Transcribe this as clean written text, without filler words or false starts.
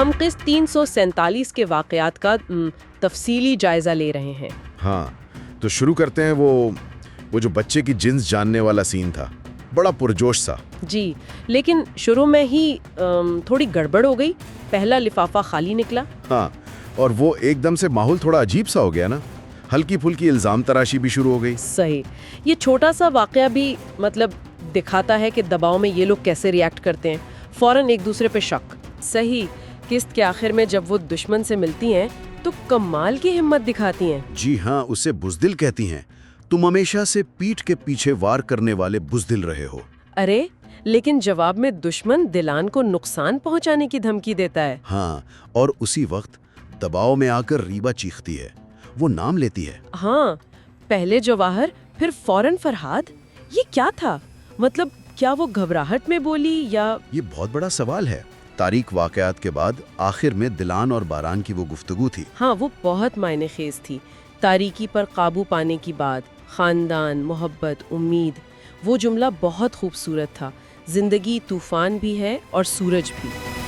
हम किस्त 347 के वाक़यात का तफसीली जायजा ले रहे हैं। हाँ, तो शुरू करते हैं वो जो बच्चे की जिन्स जानने वाला सीन था, बड़ा पुरजोश सा। जी, लेकिन शुरू में ही थोड़ी गड़बड़ हो गई। पहला लिफाफा खाली निकला। हाँ, और वो एकदम से माहौल थोड़ा अजीब सा हो गया ना। हल्की फुल्की इल्ज़ाम तराशी भी शुरू हो गई। सही। ये छोटा सा वाक़या भी मतलब दिखाता है कि दबाव में ये लोग कैसे रिएक्ट करते हैं, फौरन एक दूसरे पे शक। सही। किस्त के आखिर में जब वो दुश्मन से मिलती हैं तो कमाल की हिम्मत दिखाती हैं। जी हाँ, उसे बुज़दिल कहती हैं। तुम हमेशा से पीठ के पीछे वार करने वाले बुज़दिल रहे हो। अरे, लेकिन जवाब में दुश्मन दिलान को नुकसान पहुंचाने की धमकी देता है। हाँ, और उसी वक्त दबाव में आकर रीबा चीखती है, वो नाम लेती है। हाँ, पहले जवाहर, फिर फौरन फरहाद। ये क्या था? मतलब क्या वो घबराहट में बोली या? ये बहुत बड़ा सवाल है। तारीख वाकयात के बाद आखिर में दिलान और बारान की वो गुफ्तगू थी। हाँ, वो बहुत मायने खेज थी। तारीकी पर काबू पाने की बात, खानदान, मोहब्बत, उम्मीद। वो जुमला बहुत खूबसूरत था। जिंदगी तूफान भी है और सूरज भी।